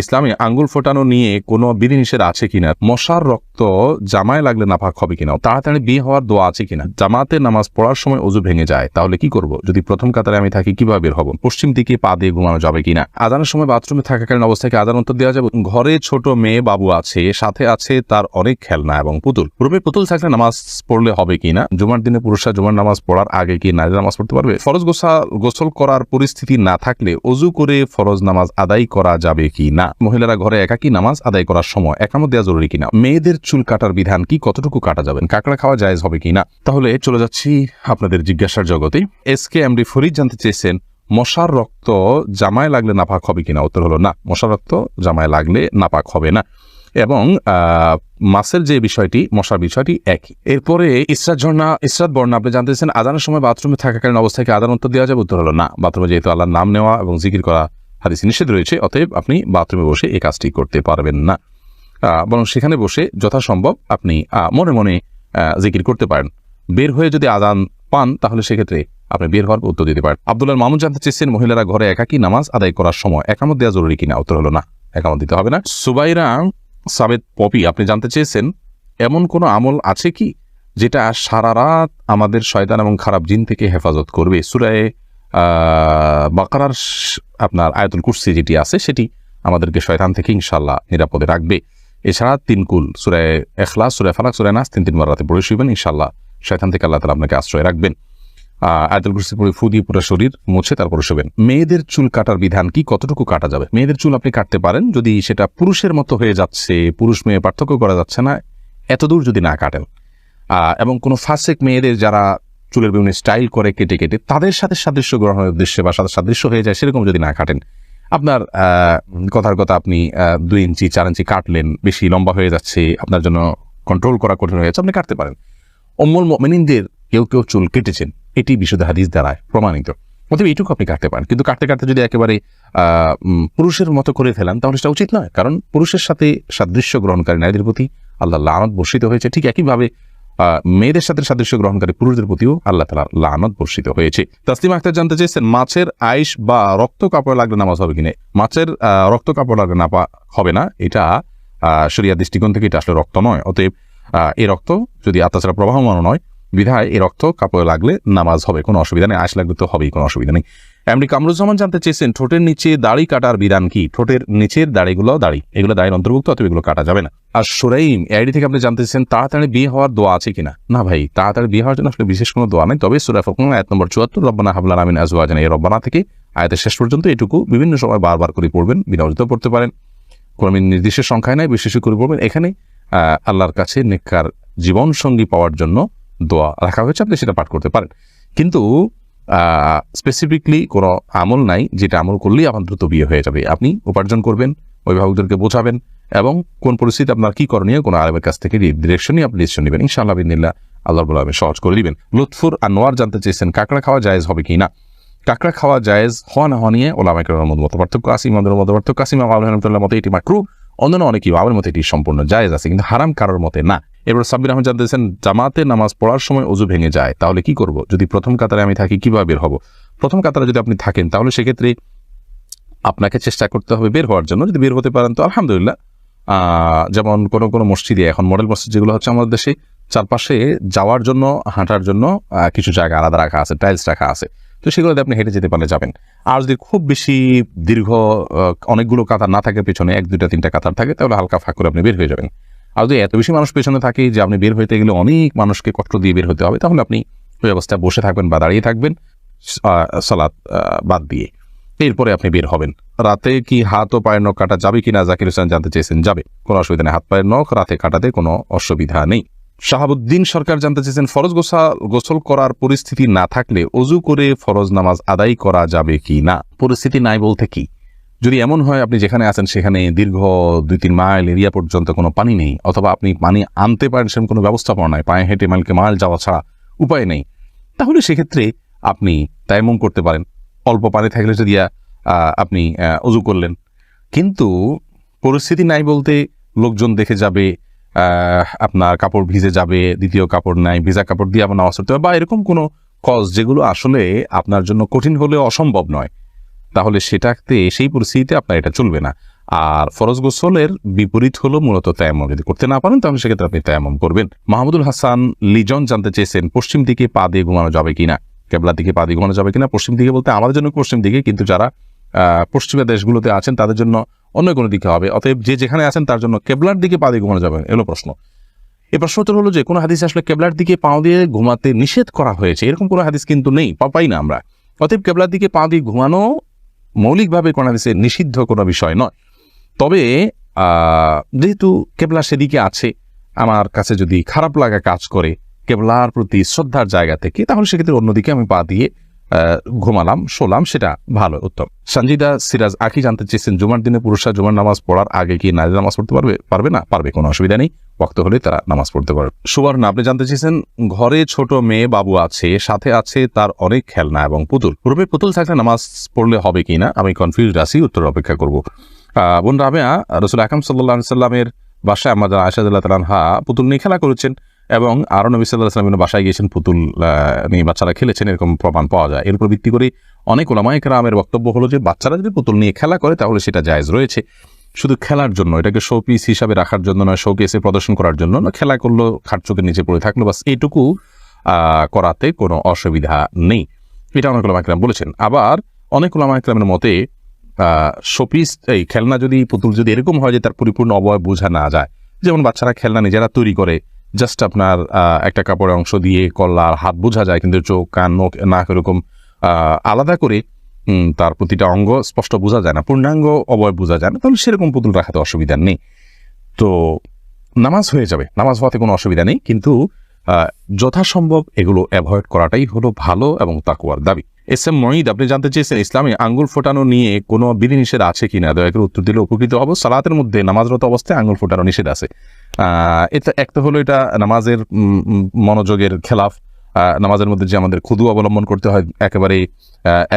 ইসলামে আঙ্গুল ফোটানো নিয়ে কোনো বিধিনিষেধ আছে কিনা, মশার রক্ত জামায় লাগলে নাপাক হবে কিনা, তাড়াতাড়ি বিয়ে হওয়ার দোয়া আছে কিনা, জামাতে নামাজ পড়ার সময় ওযু ভেঙে যায় তাহলে কি করব, যদি প্রথম কাতারে আমি থাকি কিভাবে বের হব, পশ্চিম দিকে পা দিয়ে ঘুমানো যাবে কিনা, আজানের সময় বাথরুমে থাকাকালীন অবস্থায় কি আজান উত্তর দেওয়া যাবে, ঘরে ছোট মেয়ে বাবু আছে, সাথে আছে তার অনেক খেলনা এবং পুতুল, রূপে পুতুল থাকলে নামাজ পড়লে হবে কিনা, জুমার দিনে পুরুষরা জুমার নামাজ পড়ার আগে কি নারী নামাজ পড়তে পারবে, ফরজ গোসল করার পরিস্থিতি না থাকলে ওযু করে ফরজ নামাজ আদায় করা যাবে কি না, মহিলারা ঘরে একাকী নামাজ আদায় করার সময় একামত দেওয়া জরুরি কিনা, মেয়েদের চুল কাটার বিধান কি, কতটুকু কাটা যাবেন, কাঁকড়া খাওয়া জায়েজ হবে কিনা। তাহলে চলে যাচ্ছি আপনাদের জিজ্ঞাসার জগতে। SK MD ফরিদ জানতে চেয়েছেন মশার রক্ত জামায় লাগলে নাপাক হবে কিনা, উত্তর হলো না, মশার রক্ত জামায় লাগলে নাপাক হবে না, এবং মাসের যে বিষয়টি মশার বিষয়টি একই। এরপরে ইসরাত বর্ণা আপনি জানতে চাইছেন আজানের সময় বাথরুমে থাকাকালীন অবস্থায় কি আজান উত্তর দেওয়া যাবে, উত্তর হলো না, বাথরুমে যেহেতু আল্লাহর নাম নেওয়া এবং জিকির করা হাদিসে নিষেধ রয়েছে, অতএব আপনি বাথরুমে বসে এই কাজটি করতে পারবেন না, বরং সেখানে বসে যথাসম্ভব আপনি মনে মনে জিকির করতে পারেন। বের হয়ে যদি আজান পান তাহলে সেক্ষেত্রে আপনি বের হওয়ার উত্তর দিতে পারেন। আব্দুল্লাহ মামুন জানতে চেয়েছেন মহিলারা ঘরে একাকী নামাজ আদায় করার সময় একামত দেওয়া জরুরি কিনা, উত্তর হলো না, একামত দিতে হবে না। সুবাইরা সাবেদ পপি আপনি জানতে চেয়েছেন এমন কোনো আমল আছে কি যেটা সারা রাত আমাদের শয়তান এবং খারাপ জিন থেকে হেফাজত করবে, সূরা বাকারার আপনার আয়াতুল কুরসি যেটি আছে সেটি আমাদেরকে শয়তান থেকে ইনশাআল্লাহ নিরাপদে রাখবে। এছাড়া 3 কুল সূরা ইখলাস, সূরা ফালাক, সূরা নাস 3 রাতে পড়ে শুবেন, ইনশাআল্লাহ শয়তান থেকে আল্লাহ তাআলা আপনাকে আশ্রয় রাখবেন। আয়াতুল কুরসি পড়ে ফু দিয়ে পুরো শরীর মুছে তারপরে শুবেন। মেয়েদের চুল কাটার বিধান কি, কতটুকু কাটা যাবে, মেয়েদের চুল আপনি কাটতে পারেন যদি সেটা পুরুষের মতো হয়ে যাচ্ছে, পুরুষ মেয়ে পার্থক্য করা যাচ্ছে না, এতদূর যদি না কাটেন, এবং কোনো ফাসেক মেয়েদের যারা চুলের বিভিন্ন স্টাইল করে কেটে কেটে তাদের সাথে সাদৃশ্য গ্রহণের উদ্দেশ্যে বা সাদৃশ্য হয়ে যায় সেরকম যদি না কাটেন, আপনার কথার কথা আপনি 2 ইঞ্চি 4 ইঞ্চি কাটলেন, বেশি লম্বা হয়ে যাচ্ছে, আপনার জন্য কন্ট্রোল করা কঠিন হয়ে যাচ্ছে, আপনি কাটতে পারেন। উম্মুল মুমিনিনদের কেউ চুল কেটেছেন, এটি বিশুদ্ধ হাদিস দ্বারা প্রমাণিত, অতএব এইটুকু আপনি কাটতে পারেন। কিন্তু কাটতে কাটতে যদি একেবারে পুরুষের মতো করে ফেলেন তাহলে সেটা উচিত নয়, কারণ পুরুষের সাথে সাদৃশ্য গ্রহণকারী নারীদের প্রতি আল্লাহ লানত বর্ষিত হয়েছে, ঠিক একইভাবে মেয়েদের সাথে সাদৃশ্য গ্রহণকারী পুরুষদের প্রতিও আল্লাহ তাআলা লানত বর্ষিত হয়েছে। তাসলিমা আক্তার জানতে চেয়েছেন মাছের আইশ বা রক্ত কাপড় লাগলে নামাজ হবে কিনা, মাছের রক্ত কাপড় লাগলে হবে না, এটা শরিয়া দৃষ্টিকোণ থেকে এটা আসলে রক্ত নয়, অতএব এই রক্ত যদি আত্মাচারা প্রবাহমান নয় বিধায় এই রক্ত কাপড়ে লাগলে নামাজ হবে, কোনো অসুবিধা নেই, আইশ লাগলে তো হবেই, কোনো অসুবিধা নেই। এমনি কামরুজ্জামান জানতে চেয়েছেন ঠোঁটের নিচে দাড়ি কাটার বিধান কি, ঠোঁটের নিচের এগুলো দাড়ির অন্তর্ভুক্ত, অথবা এগুলো কাটা যাবে না। আর সুরাইম আইডি থেকে আপনি জানতে চেয়েছেন তাড়াতাড়ি বিয়ে হওয়ার দোয়া আছে কিনা, না ভাই, তাড়াতাড়ি বিয়ে হওয়ার জন্য আসলে বিশেষ কোনো দোয়া নেই, তবে সূরা ফুরকান আয়াত নম্বর 74 রব্বানা হাব লানা মিন আজওয়াজিনা, এই রব্বানা থেকে আয়াতের শেষ পর্যন্ত এটুকু বিভিন্ন সময় বারবার করে পড়বেন, বিনাউজিত পড়তে পারেন, কোনো নির্দিষ্ট সংখ্যায় নাই, বিশেষ করে পড়বেন। এখানে আল্লাহর কাছে নেককার জীবন সঙ্গী পাওয়ার জন্য দোয়া রাখা হয়েছে, আপনি সেটা পাঠ করতে পারেন, কিন্তু স্পেসিফিকলি কোনো আমল নাই যেটা আমল করলেই আপনার দ্রুত বিয়ে হয়ে যাবে। আপনি উপার্জন করবেন, অভিভাবকদেরকে বোঝাবেন, এবং কোন পরিস্থিতি আপনার কি করণীয় কোনো আলেমের কাছ থেকে ডিরেকশন নেবেন, ইনশাআল্লাহ বিদিনিল্লাহ আল্লাহ রাব্বুল আলামিন সহজ করে দিবেন। লুৎফুর আনোয়ার জানতে চেয়েছেন কাঁকড়া খাওয়া জায়েজ হবে কি না, কাঁকড়া খাওয়া জায়েজ হওয়া না হওয়া নিয়ে ওলামায়ে কেরামের মধ্যে পার্থক্য আছে, ইমামদের মধ্যে পার্থক্য আছে। ইমাম আবু হানিফার মতে এটি মাকরুহ, অন্যান্য অনেক ইমামের মতে এটি সম্পূর্ণ জায়েজ আছে, কিন্তু হারাম কারোর মতে না। এবার সাব্বির আহমেদ জানতে চেয়েছেন জামাতে নামাজ পড়ার সময় ওযু ভেঙে যায় তাহলে কি করব, যদি প্রথম কাতারে আমি থাকি কিভাবে বের হব, প্রথম কাতারে যদি আপনি থাকেন তাহলে সেক্ষেত্রে আপনাকে চেষ্টা করতে হবে বের হওয়ার জন্য, যদি বের হতে পারেন তো আলহামদুলিল্লাহ। যেমন কোনো মসজিদে এখন মডেল মসজিদ যেগুলো হচ্ছে আমাদের দেশে, চারপাশে যাওয়ার জন্য হাঁটার জন্য কিছু জায়গা আলাদা রাখা আছে, টাইলস রাখা আছে, তো সেগুলোতে আপনি হেঁটে যেতে পারলে যাবেন। আর যদি খুব বেশি দীর্ঘ অনেকগুলো কাতার না থাকে, পেছনে 1, 2, 3টা কাতার থাকে, তাহলে হালকা ফাঁক করে আপনি বের হয়ে যাবেন। আর যদি এত বেশি মানুষ পেছনে থাকে যে আপনি বের হইতে গেলে অনেক মানুষকে কষ্ট দিয়ে বের হতে হবে, তাহলে আপনি ওই অবস্থায় বসে থাকবেন বা দাঁড়িয়ে থাকবেন সালাত বাদ দিয়ে, এরপরে আপনি বের হবেন। রাতে কি হাত ও পায়ের নখ কাটা যাবে কিনা জাকির হোসেন জানতে চেয়েছেন, যাবে, কোনো অসুবিধা নেই, হাত পায়ের নখ রাতে কাটাতে কোনো অসুবিধা নেই। শাহাবুদ্দিন সরকার জানতে চেয়েছেন ফরজ গোসল করার পরিস্থিতি না থাকলে ওযু করে ফরজ নামাজ আদায় করা যাবে কি না, পরিস্থিতি নাই বলতে কি, যদি এমন হয় আপনি যেখানে আছেন সেখানে দীর্ঘ 2-3 মাইল এরিয়া পর্যন্ত কোনো পানি নেই, অথবা আপনি পানি আনতে পারেন সেরকম কোনো ব্যবস্থাপনা নাই, পায়ে হেঁটে মাইল যাওয়া ছাড়া উপায় নেই, তাহলে সেক্ষেত্রে আপনি তায়াম্মুম করতে পারেন। অল্প পানি থাকলে যদি আপনি ওযু করলেন, কিন্তু পরিস্থিতি নাই বলতে লোকজন দেখে যাবে, আপনার কাপড় ভিজে যাবে, দ্বিতীয় কাপড় নাই, ভিজা কাপড় দিয়ে আপনার নামাজ পড়তে হবে, বা এরকম কোনো কজ যেগুলো আসলে আপনার জন্য কঠিন হলেও অসম্ভব নয়, তাহলে সেটাতে সেই পরিস্থিতিতে আপনার এটা চলবে না। আর ফরজ গোসলের বিপরীত হলো মূলত তায়াম্মুম। যদি করতে না পারেন তাহলে সেক্ষেত্রে আপনি তায়াম্মুম করবেন। মাহমুদুল হাসান লিজন জানতে চেয়েছেন পশ্চিম দিকে পা দিয়ে ঘুমানো যাবে কিনা, কেবলার দিকে পা দিয়ে ঘুমানো যাবে কিনা। পশ্চিম দিকে বলতে আমাদের জন্য পশ্চিম দিকে, কিন্তু যারা পশ্চিমা দেশগুলোতে আছেন তাদের জন্য অন্য কোনো দিকে হবে। অতএব যে যেখানে আছেন তার জন্য কেবলার দিকে পা দিয়ে ঘুমানো যাবে, এলো প্রশ্ন। এই প্রশ্ন উত্তর হলো যে কোনো হাদিস আসলে কেবলার দিকে পা দিয়ে ঘুমাতে নিষেধ করা হয়েছে এরকম কোনো হাদিস কিন্তু নেই, পাই না আমরা। অতএব কেবলার দিকে পা দিয়ে ঘুমানো মৌলিকভাবে কোনো হাদিসে নিষিদ্ধ কোনো বিষয় নয়। তবে যেহেতু কেবলা সেদিকে আছে, আমার কাছে যদি খারাপ লাগা কাজ করে কেবলার প্রতি শ্রদ্ধার জায়গা থেকে, তাহলে সেক্ষেত্রে অন্যদিকে আমি পা দিয়ে ঘুমালাম, শোলাম, সেটা ভালো, উত্তম। সঞ্জিদা সিরাজ আখি জানতে চেয়েছেন জুমার দিনে পুরুষরা জুমার নামাজ পড়ার আগে কি নারী নামাজ পড়তে পারবে না? পারবে, কোনো অসুবিধা নেই, ওয়াক্ত হলে তারা নামাজ পড়তে পারবে। সুবর্ণ আপনি জানতে চেয়েছেন ঘরে ছোট মেয়ে বাবু আছে, সাথে আছে তার অনেক খেলনা এবং পুতুল, রূপে পুতুল থাকলে নামাজ পড়লে হবে কিনা, আমি কনফিউজড আছি, উত্তর অপেক্ষা করবো। বোন রাবেয়া রাসূল আকরাম সাল্লাল্লাহু আলাইহি সাল্লামের বাসায় আমাদের আয়েশা রাদিয়াল্লাহু তাআলা পুতুল নিয়ে খেলা করেছেন এবং আরো নবী সাল্লাল্লাহু আলাইহি সাল্লামের বাসায় গিয়েছেন, পুতুল নিয়ে বাচ্চারা খেলেছেন, এরকম প্রমাণ পাওয়া যায়। এর উপর ভিত্তি করে অনেক উলামায়ে কেরামের বক্তব্য হলো যে বাচ্চারা যদি পুতুল নিয়ে খেলা করে তাহলে সেটা জায়েজ রয়েছে, শুধু খেলার জন্য, এটাকে শোপিস হিসাবে রাখার জন্য নয়, শোকেসে প্রদর্শন করার জন্য না, খেলা করলো, খাট চোখের নিচে পড়ে থাকলো, বাস এইটুকু করাতে কোনো অসুবিধা নেই, এটা অনেক উলামায়ে কেরাম বলেছেন। আবার অনেক উলামায়ে কেরামের মতে শোপিস, এই খেলনা যদি পুতুল যদি এরকম হয় যে তার পরিপূর্ণ অবয়ব বোঝা না যায়, যেমন বাচ্চারা খেলনা নিজেরা তৈরি করে, জাস্ট আপনার একটা কাপড়ের অংশ দিয়ে কল্লা আর হাত বোঝা যায়, কিন্তু চোখ কান মুখ নাক এরকম আলাদা করে তার প্রতিটা অঙ্গ স্পষ্ট বোঝা যায় না, পূর্ণাঙ্গ অবয়ব বোঝা যায় না, তাহলে সেরকম পুতুল রাখাতে অসুবিধা নেই। তো নামাজ হয়ে যাবে, নামাজ হওয়াতে কোনো অসুবিধা নেই, কিন্তু যথাসম্ভব এগুলো অ্যাভয়েড করাটাই হলো ভালো এবং তাকওয়ার দাবি। এস এম মঈদ আপনি জানতে চেয়েছেন ইসলামে আঙ্গুল ফোটানো নিয়ে কোনো বিধিনিষেধ আছে কিনা, দয়া করে উত্তর দিলে উপকৃত হব। সালাতের মধ্যে নামাজরত অবস্থায় আঙ্গুল ফোটানো নিষেধ আছে। এটা একটা হলো এটা নামাজের মনোযোগের খেলাফ। নামাজের মধ্যে যে আমাদের খুদু অবলম্বন করতে হয়, একেবারে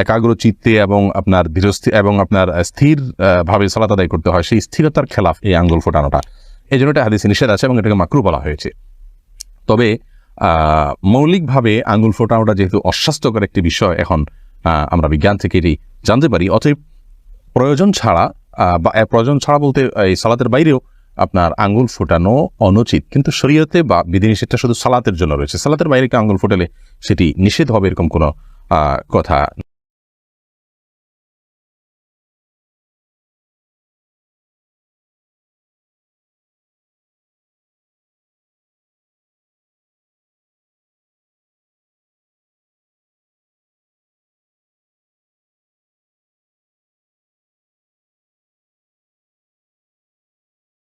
একাগ্র চিত্তে এবং আপনার ধীরস্থির এবং আপনার স্থির ভাবে সালাত আদায় করতে হয়, সেই স্থিরতার খেলাফ এই আঙ্গুল ফোটানোটা, এই জন্য এটা হাদিসে নিষেধ আছে এবং এটাকে মাকরু বলা হয়েছে। তবে মৌলিকভাবে আঙ্গুল ফোটানোটা যেহেতু অস্বাস্থ্যকর একটি বিষয়, এখন আমরা বিজ্ঞান থেকে এটি জানতে পারি, অতএব প্রয়োজন ছাড়া বলতে এই সালাতের বাইরেও আপনার আঙ্গুল ফোটানো অনুচিত, কিন্তু শরীয়তে বা বিধিনিষেধটা শুধু সালাতের জন্য রয়েছে, সালাতের বাইরে আঙ্গুল ফোটালে সেটি নিষেধ হবে এরকম কোনো কথা